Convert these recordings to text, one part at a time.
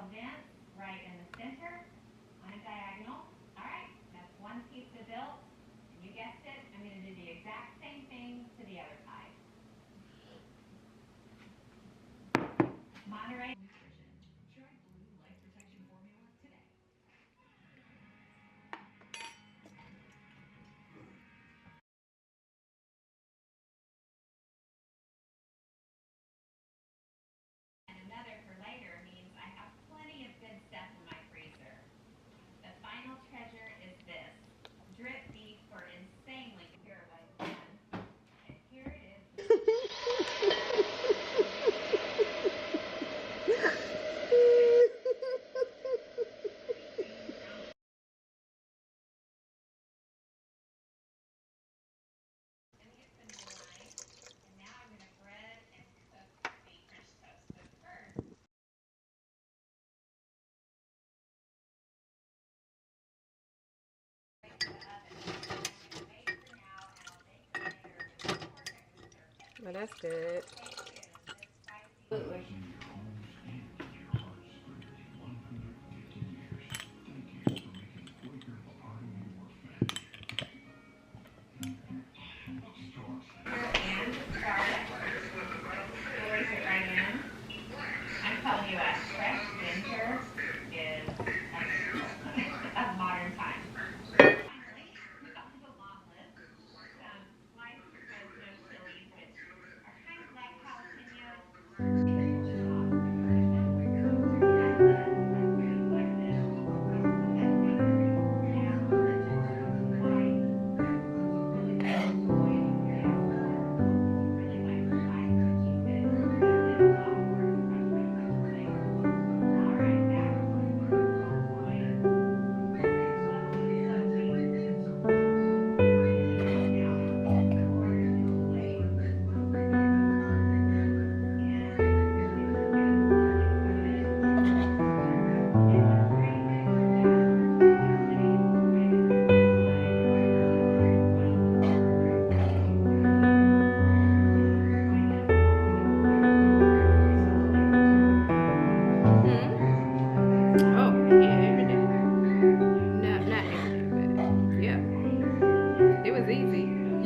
filled in right in the center on a diagonal. All right, that's one pizza built. And you guessed it, I'm going to do the exact same thing to the other side. Monterey. Try Blue Light Protection Formula today. And another for later means I have plenty of good stuff in my freezer. The final treasure is this. Drip beef for insanely pure white blend. And here it is. And now I'm going to bread and cook the French toast. But first, Well, that's good. I'm telling you, a fresh ginger is of modern times. Finally, we've got a long list. Some sliced frozen chilies, which are kind of like jalapenos.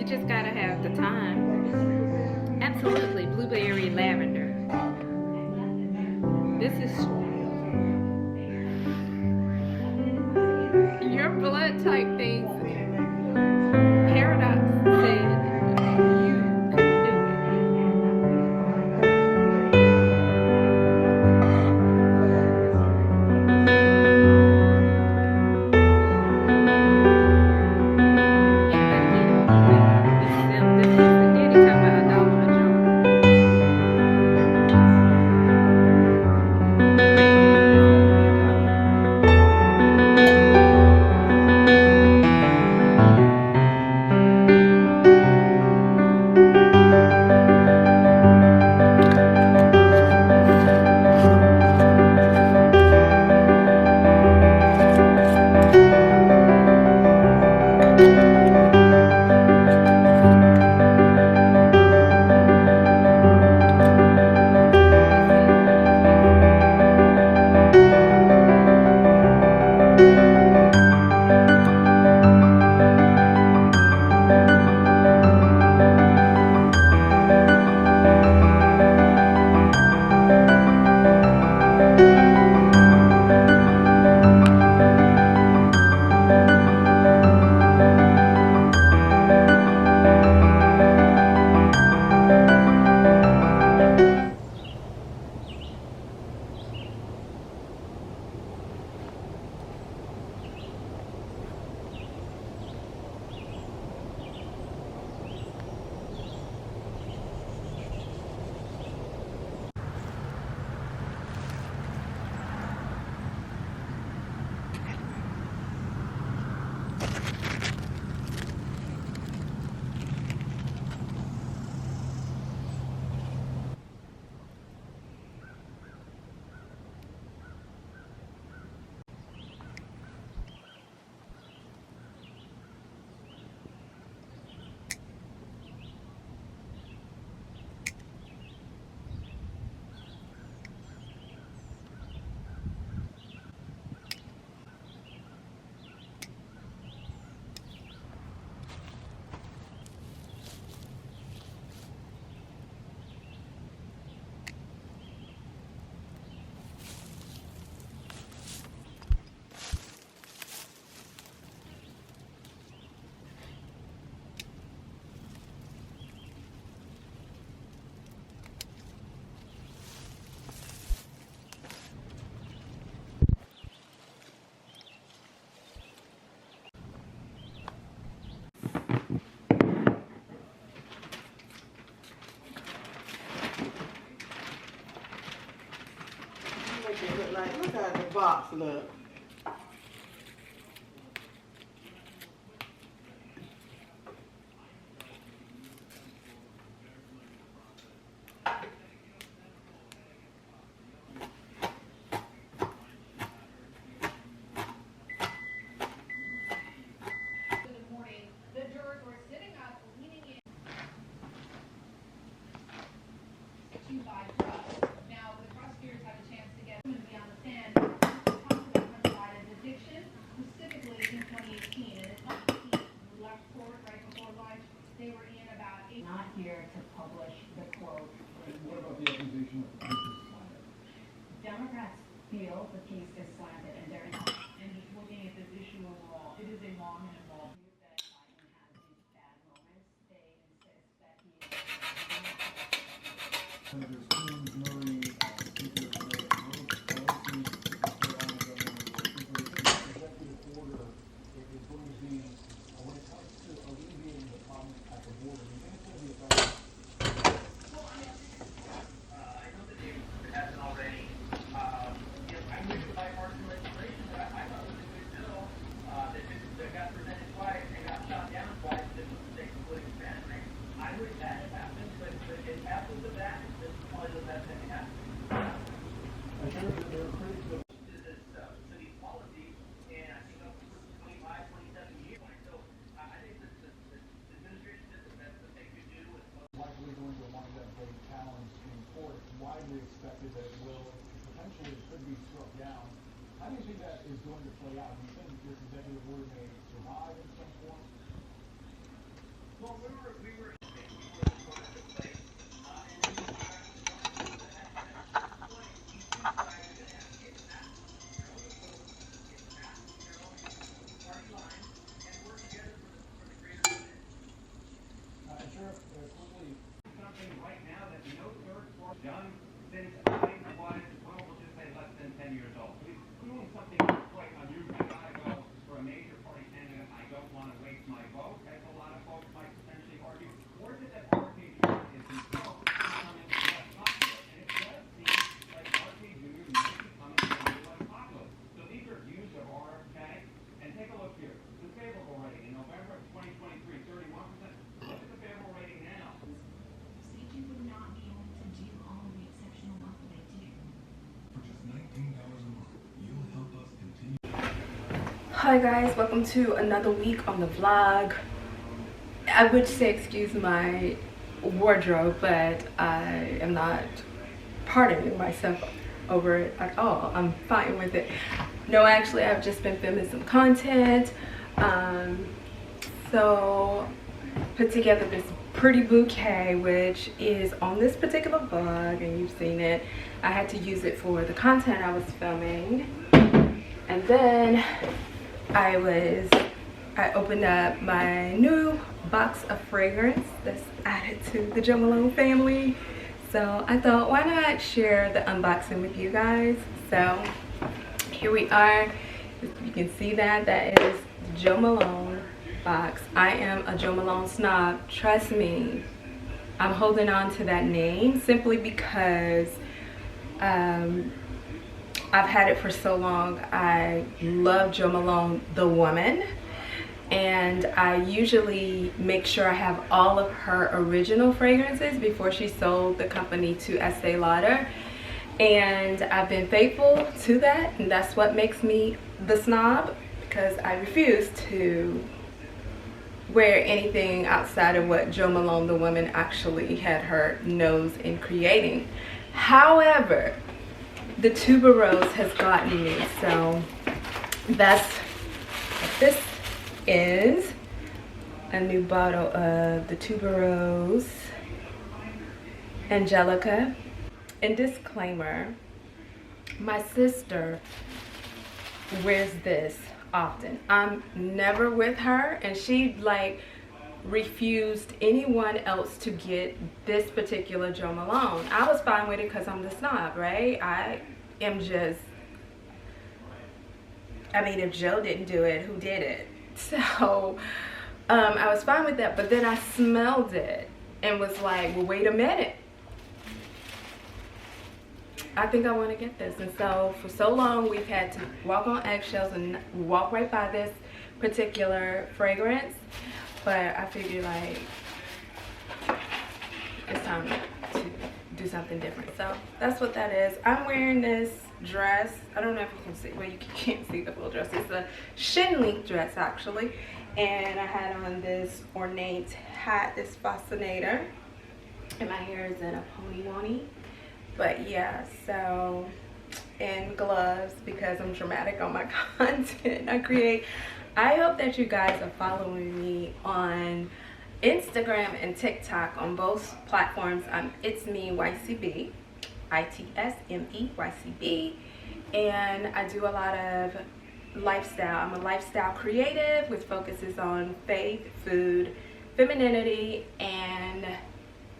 Just gotta have the time. Absolutely, blueberry lavender. This is your blood type things. Paradox said you could do it. Look how the box look. Now, the prosecutors had a chance to get him to be on the stand to talk about Hunter Biden's addiction, specifically in 2018. And it's not that he left court right before lunch. They were in about 8. Not here to publish the quote. What about the accusation of the piece is slanted? Democrats feel the piece is slanted, and they're not. And just looking at this issue overall, it is a long and involved view that Biden has these bad moments. They insist that he is. Senators Coons, Murray, Speaker of the Pelosi, executive order is going to be, when it comes to alleviating the problems at the border, do you think it's going to be effective? Well, I know that it hasn't already. I moved the bipartisan legislation that I thought was a good bill that got presented twice and got shot down twice. This was the state including Spanish. I wish that had happened, but in absence of that, this is one of the best that can happen. I heard that they were critical To these policies, and I think up to 25, 27 years. So I think that the administration did the best that they could do. likely going to wind up getting challenged in court. It's widely expected that it will, potentially it could be struck down. How do you think that is going to play out? Do you think this executive order may survive in some form? Well, we were something right now that no third party done since I was, well, we'll just say less than 10 years old. We're doing something quite unusual. I gotta go for a major party candidate. I don't want to waste my vote, as a lot of folks might potentially argue. Or is it that RP is himself becoming less popular? And it does seem like RP Jr. may be becoming less popular. So these are views of RFK. And take a look here. The favorable rating in November of 2023, 31%. Look at the favorable rating now. You would not be able to do all of the exceptional work that they do. For just $19 a month, you'll help us continue. Hi guys, welcome to another week on the vlog. I would say excuse my wardrobe, but I am not pardoning myself over it at all. I'm fine with it. No, actually I've just been filming some content. So put together this pretty bouquet, which is on this particular vlog, and you've seen it. I had to use it for the content I was filming, and then I opened up my new box of fragrance that's added to the Jo Malone family. So I thought, why not share the unboxing with you guys? So here we are. You can see that is Jo Malone box. I am a Jo Malone snob, trust me. I'm holding on to that name simply because I've had it for so long. I love Jo Malone the woman, and I usually make sure I have all of her original fragrances before she sold the company to Estee Lauder, and I've been faithful to that, and that's what makes me the snob, because I refuse to wear anything outside of what Jo Malone the woman actually had her nose in creating. However, the tuberose has gotten me, so that's what this is. A new bottle of the tuberose Angelica. And disclaimer, my sister wears this often. I'm never with her, and she like refused anyone else to get this particular Jo Malone. I was fine with it because I'm the snob, right? I am just, I mean, if Joe didn't do it, who did it? So I was fine with that, but then I smelled it and was like, well, wait a minute. I think I want to get this. And so for so long we've had to walk on eggshells and walk right by this particular fragrance, but I figured like it's time to do something different. So that's what that is. I'm wearing this dress. I don't know if you can see, well, you can't see the full dress. It's a shin length dress actually, and I had on this ornate hat, this fascinator, and my hair is in a pony. But yeah, so, and gloves because I'm dramatic on my content I create. I hope that you guys are following me on Instagram and TikTok. On both platforms, It's Me YCB, ITSME YCB, and I do a lot of lifestyle. I'm a lifestyle creative which focuses on faith, food, femininity, and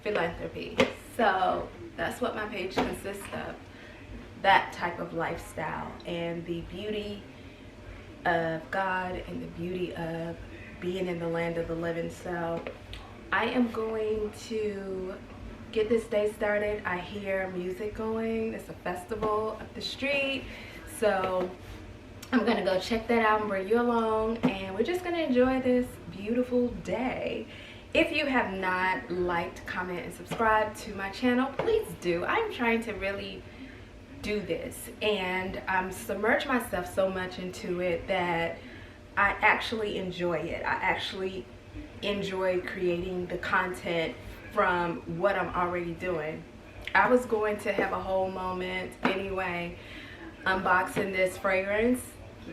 philanthropy. So that's what my page consists of, that type of lifestyle and the beauty of God and the beauty of being in the land of the living. So I am going to get this day started. I hear music going. It's a festival up the street, so I'm gonna go check that out and bring you along, and we're just gonna enjoy this beautiful day. If you have not liked, comment, and subscribe to my channel, please do. I'm trying to really do this, and I'm submerged myself so much into it that I actually enjoy it. I actually enjoy creating the content from what I'm already doing. I was going to have a whole moment anyway unboxing this fragrance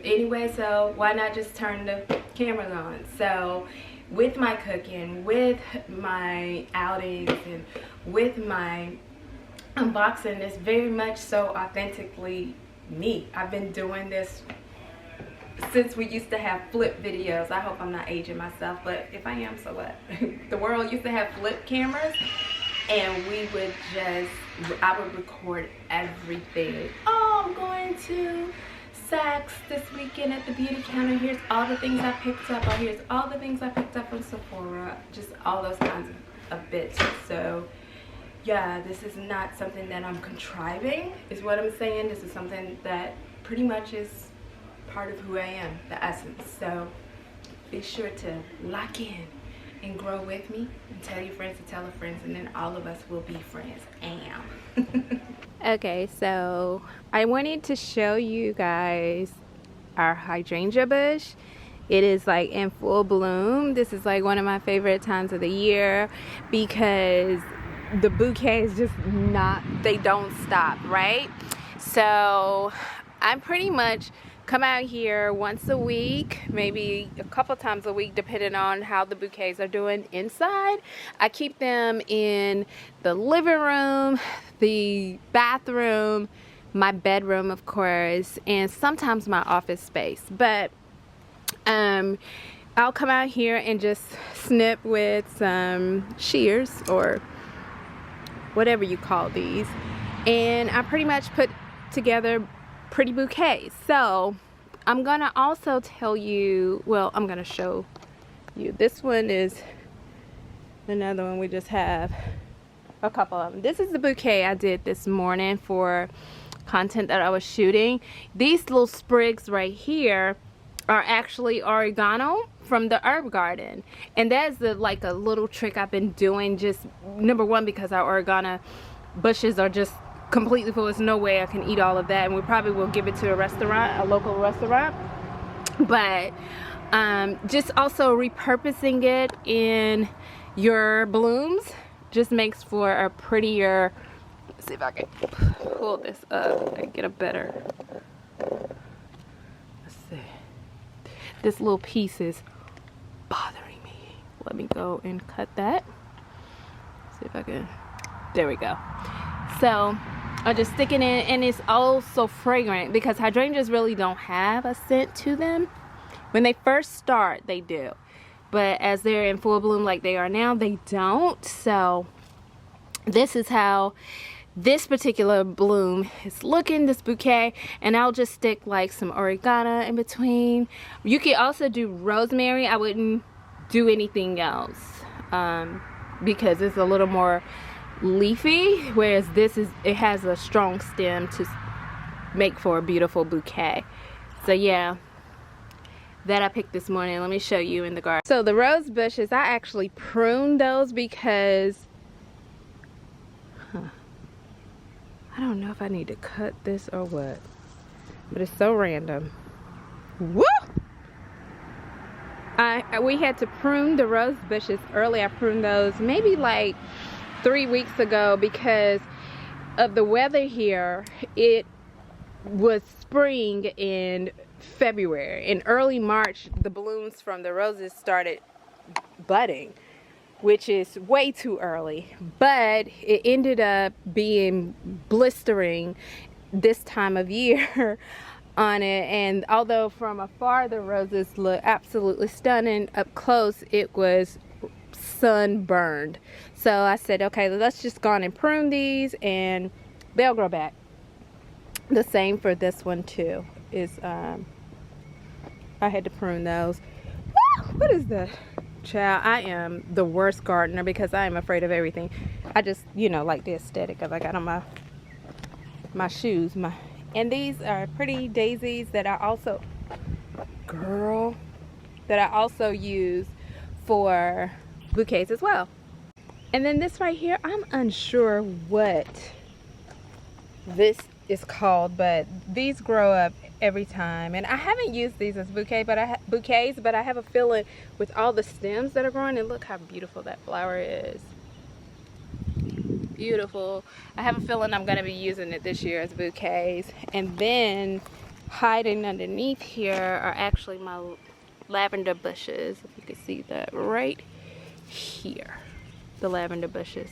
anyway, so why not just turn the cameras on? So with my cooking, with my outings, and with my unboxing, it's very much so authentically me. I've been doing this since we used to have flip videos. I hope I'm not aging myself, but if I am, so what? The world used to have flip cameras, and we would just, I would record everything. Oh, I'm going to Saks this weekend at the beauty counter. Here's all the things I picked up. Or here's all the things I picked up from Sephora. Just all those kinds of bits. So yeah, this is not something that I'm contriving, is what I'm saying. This is something that pretty much is part of who I am, the essence. So be sure to lock in and grow with me, and tell your friends to tell their friends, and then all of us will be friends. Okay, so I wanted to show you guys our hydrangea bush. It is like in full bloom. This is like one of my favorite times of the year because the bouquets just they don't stop, right? So I pretty much come out here once a week, maybe a couple times a week, depending on how the bouquets are doing inside. I keep them in the living room, the bathroom, my bedroom, of course, and sometimes my office space. But I'll come out here and just snip with some shears or whatever you call these, and I pretty much put together pretty bouquets. So I'm gonna also tell you, well, I'm gonna show you. This one is another one. We just have a couple of them. This is the bouquet I did this morning for content that I was shooting. These little sprigs right here are actually oregano from the herb garden, and that's like a little trick I've been doing. Just number one, because our oregano bushes are just completely full. There's no way I can eat all of that, and we probably will give it to a restaurant, a local restaurant. But just also repurposing it in your blooms just makes for a prettier, let's see if I can pull this up and get a better, let's see, this little piece is bothering me. Let me go and cut that. See if I can, there we go. So I just stick it in, and it's also fragrant because hydrangeas really don't have a scent to them. When they first start, they do, but as they're in full bloom like they are now, they don't. So this is how this particular bloom is looking, this bouquet, and I'll just stick like some oregano in between. You could also do rosemary. I wouldn't do anything else because it's a little more leafy, whereas it has a strong stem to make for a beautiful bouquet. So yeah, that I picked this morning. Let me show you in the garden. So the rose bushes, I actually pruned those because I don't know if I need to cut this or what, but it's so random. Woo! We had to prune the rose bushes early. I pruned those maybe like 3 weeks ago because of the weather here. It was spring in February. In early March, the blooms from the roses started budding, which is way too early, but it ended up being blistering this time of year on it. And although from afar the roses look absolutely stunning, up close it was sunburned. So I said, okay, let's just go on and prune these and they'll grow back. The same for this one too. I had to prune those. Woo! What is that? Child, I am the worst gardener because I am afraid of everything. I just, you know, like the aesthetic of I got on my shoes. And these are pretty daisies that I also, that I also use for bouquets as well. And then this right here, I'm unsure what this is called, but these grow up every time. And I haven't used these as bouquets, but I have a feeling with all the stems that are growing, and look how beautiful that flower is. Beautiful. I have a feeling I'm going to be using it this year as bouquets. And then hiding underneath here are actually my lavender bushes. If you can see that right here, the lavender bushes.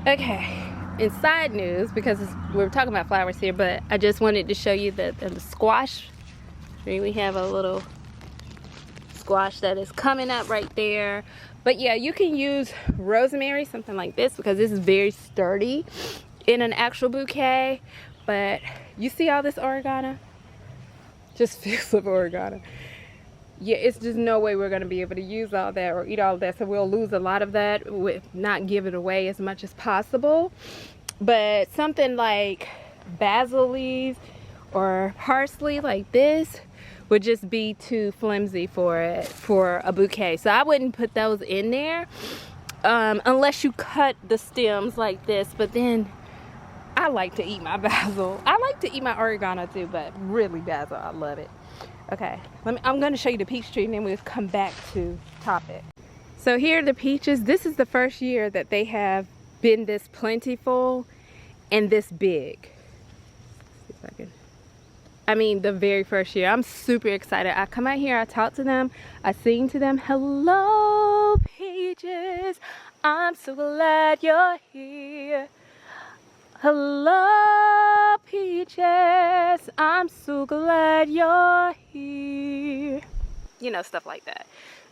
Okay, in side news, because we're talking about flowers here, but I just wanted to show you the squash. We have a little squash that is coming up right there. But yeah, you can use rosemary, something like this, because this is very sturdy in an actual bouquet. But you see all this oregano? Just fields of oregano. Yeah, it's just no way we're going to be able to use all that or eat all of that. So we'll lose a lot of that with not give it away as much as possible. But something like basil leaves or parsley like this would just be too flimsy for a bouquet. So I wouldn't put those in there unless you cut the stems like this. But then I like to eat my basil. I like to eat my oregano too, but really basil, I love it. Okay, I'm going to show you the peach tree and then we'll come back to top it. So here are the peaches. This is the first year that they have been this plentiful and this big. See if I can. I mean, the very first year. I'm super excited. I come out here, I talk to them, I sing to them. Hello, peaches. I'm so glad you're here. Hello, peaches. I'm so glad you're here. You know, stuff like that.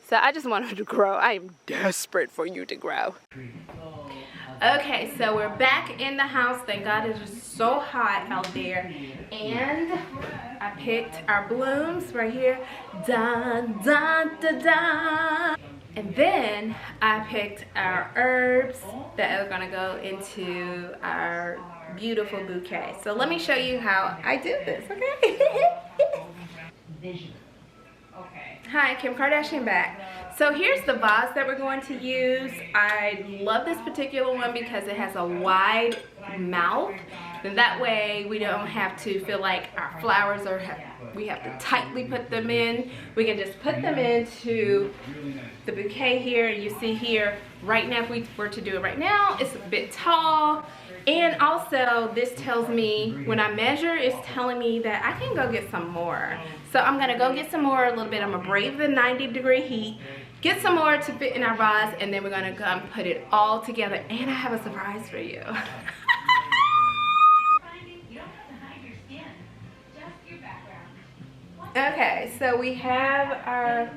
So I just want her to grow. I am desperate for you to grow. Okay, so we're back in the house. Thank God it's just so hot out there. And I picked our blooms right here. Dun, dun, dun, dun. And then I picked our herbs that are gonna go into our beautiful bouquet. So let me show you how I do this, okay? Vision. Okay. Hi, Kim Kardashian back. So here's the vase that we're going to use. I love this particular one because it has a wide mouth. And that way we don't have to feel like our flowers we have to tightly put them in. We can just put them into the bouquet here. And you see here, right now, if we were to do it right now, it's a bit tall. And also this tells me, when I measure, it's telling me that I can go get some more. So I'm gonna go get some more a little bit. I'm gonna brave the 90-degree heat, get some more to fit in our vase, and then we're gonna come put it all together. And I have a surprise for you. Okay, so we have our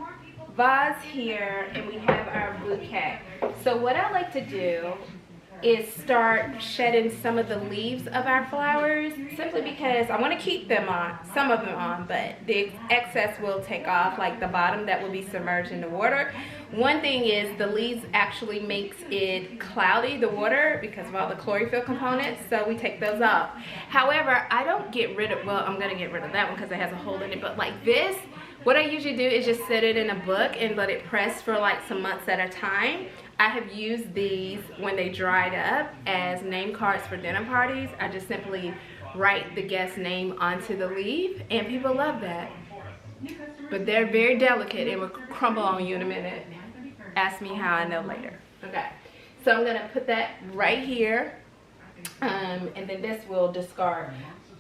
vase here and we have our bouquet. So what I like to do is start shedding some of the leaves of our flowers, simply because I want to keep them on, some of them on, but the excess will take off, like the bottom that will be submerged in the water. One thing is the leaves actually makes it cloudy, the water, because of all the chlorophyll components, so we take those off. However, I don't get rid of, well, I'm going to get rid of that one because it has a hole in it, but like this, what I usually do is just set it in a book and let it press for like some months at a time. I have used these when they dried up as name cards for dinner parties. I just simply write the guest name onto the leaf, and people love that. But they're very delicate and will crumble on you in a minute. Ask me how I know later. Okay, so I'm gonna put that right here, and then this will discard.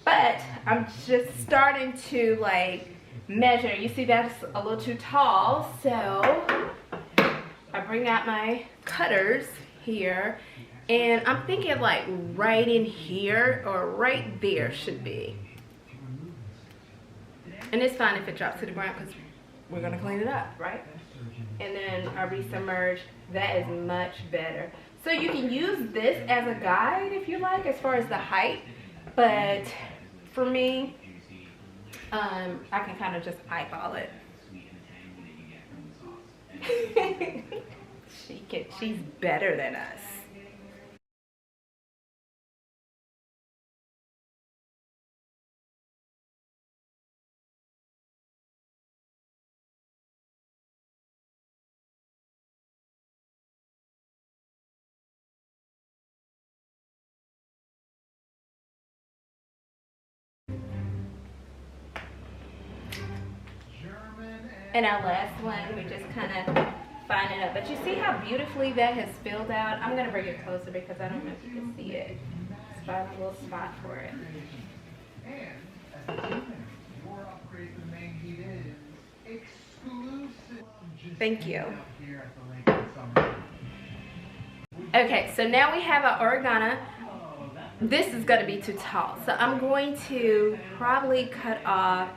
But I'm just starting to like measure. You see that's a little too tall, so I bring out my cutters here, and I'm thinking like right in here or right there should be. And it's fine if it drops to the ground because we're gonna clean it up, right? And then I resubmerge. That is much better. So you can use this as a guide if you like, as far as the height. But for me, I can kind of just eyeball it. She's better than us. And our last one, we just kind of fine it up. But you see how beautifully that has filled out? I'm going to bring it closer because I don't know if you can see it. Just find a little spot for it. Thank you. Okay, so now we have our oregano. This is going to be too tall. So I'm going to probably cut off,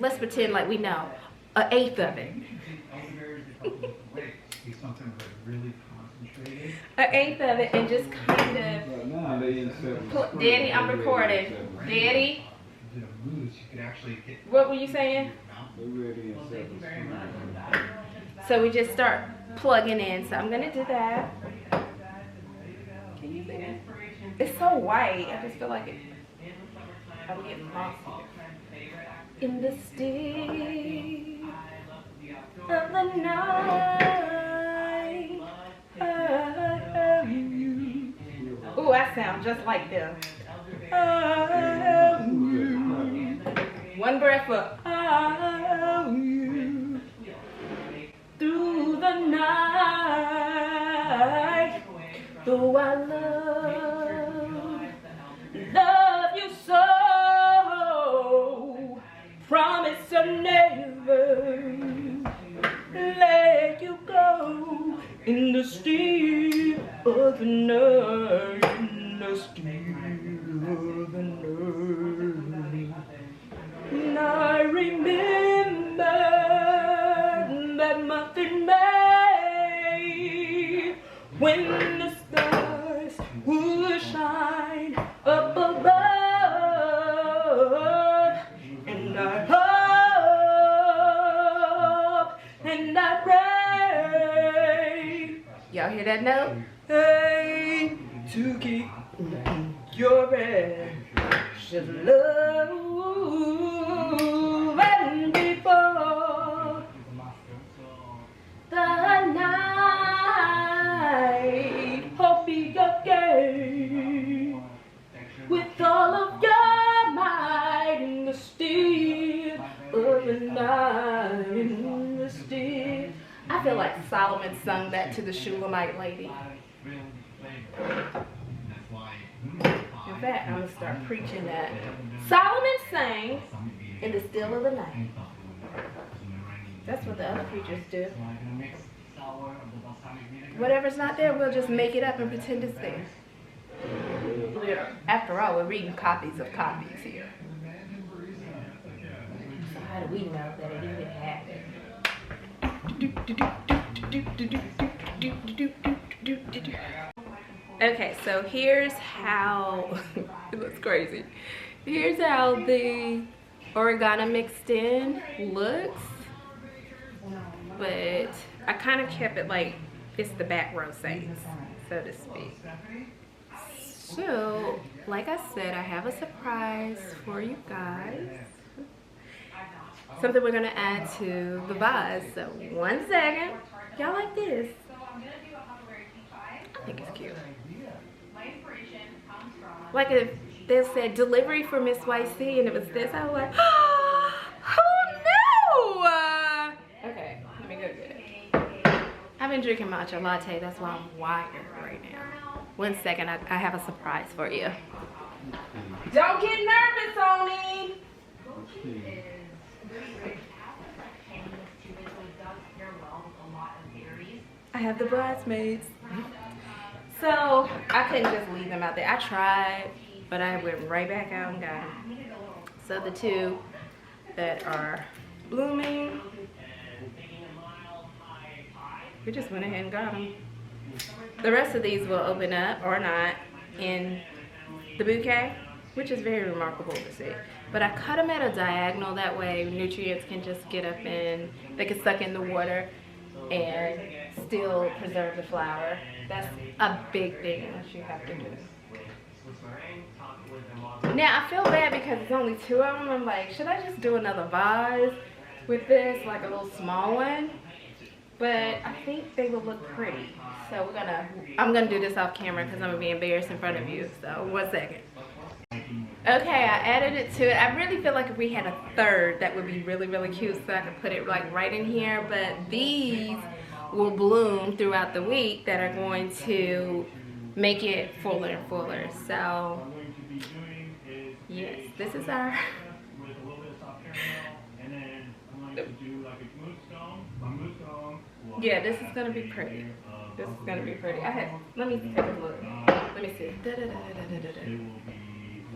let's pretend like we know, 1/8 of it. 1/8 of it, and just kind of, Daddy, I'm recording. Daddy, what were you saying? So we just start plugging in. So I'm gonna do that. Can you see it? It's so white. I just feel like it. I'm getting lost in the still of the night. Ooh, I sound just like them. One breath for you through the night. Though I love you so, promise to never let you go in the still of the night, in the still of the night. And I remember that month in May when the stars would shine up above, and I hope and I pray. Y'all hear that note? Hey, to keep your precious love, and before the night, hope be okay with all of your might in the still of the night, in the still. I feel like Solomon sung that to the Shulamite lady. In fact, I'm going to start preaching that. Solomon sang in the still of the night. That's what the other preachers do. Whatever's not there, we'll just make it up and pretend it's there. After all, we're reading copies of copies here. So how do we know that it even happened? Okay, so here's how it looks crazy. Here's how the oregano mixed in looks, but I kind of kept it like it's the back row saints, so to speak. So, like I said, I have a surprise for you guys. Something we're gonna add to the vase. So, 1 second. Y'all like this? I think it's cute. Like if they said delivery for Miss YC and it was this, I was like, oh no! Okay, let me go get it. I've been drinking matcha latte, that's why I'm wired right now. 1 second, I have a surprise for you. Don't get nervous on me! I have the bridesmaids. So I couldn't just leave them out there. I tried, but I went right back out and got them. So the two that are blooming, we just went ahead and got them. The rest of these will open up or not in the bouquet, which is very remarkable to see. But I cut them at a diagonal, that way nutrients can just get up in, they can suck in the water and still preserve the flower. That's a big thing that you have to do. Now I feel bad because it's only 2 of them. I'm like, should I just do another vase with this, like a little small one? But I think they will look pretty. So I'm gonna do this off camera because I'm gonna be embarrassed in front of you. So 1 second. Okay, I added it to it. I really feel like if we had a third, that would be really, really cute. So I could put it like right in here. But these will bloom throughout the week that are going to make it fuller and fuller. So yes, this is our yeah, this is gonna be pretty. This is gonna be pretty. Let me take a look. Let me see.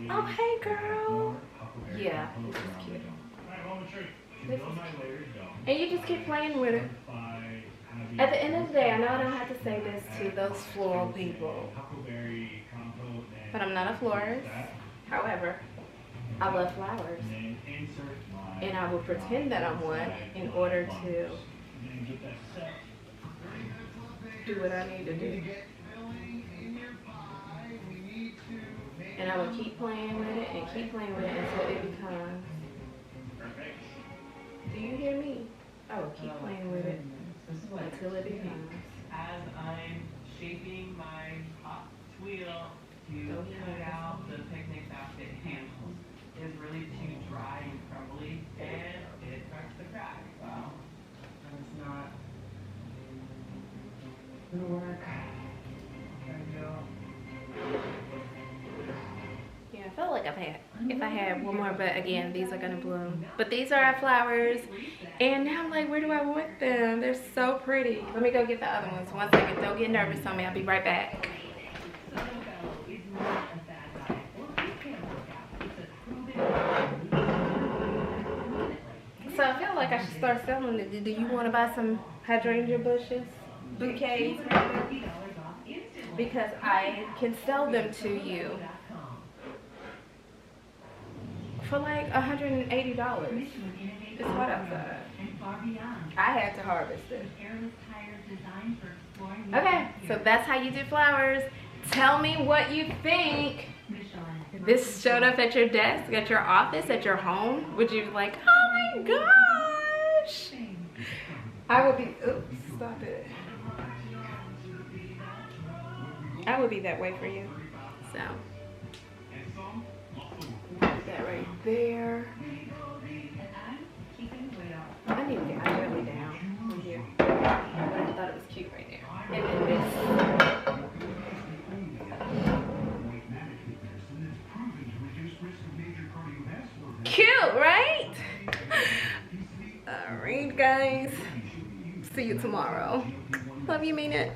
Oh, hey girl. Yeah, this is cute. This is cute. And you just keep playing with it. At the end of the day, I know I don't have to say this to those floral people, but I'm not a florist. However, I love flowers, and I will pretend that I'm one in order to do what I need to do. And I will keep playing with it and keep playing with it until it becomes, do you hear me? I will keep playing with it until it becomes. As I'm shaping my hot wheel to cut out the picnic basket handles, is really too dry and crumbly, and it starts to crack. Wow. And it's not gonna work. There we go. Yeah, I felt like if I had one more, but again, these are gonna bloom. But these are our flowers, and now I'm like, where do I want them? They're so pretty. Let me go get the other ones. 1 second, don't get nervous on me. I'll be right back. So I feel like I should start selling it. Do you want to buy some hydrangea bushes, bouquets, because I can sell them to you for like $180. It's hot outside. I had to harvest it. Okay, so that's how you do flowers. Tell me what you think. If this showed up at your desk, at your office, at your home, would you be like, oh my gosh? I would be, oops, stop it. I would be that way for you. So, put that right there. I need to get my belly down right here. But I thought it was cute right there. And then this. Cute, right? Alright, guys. See you tomorrow. Love you, mean it.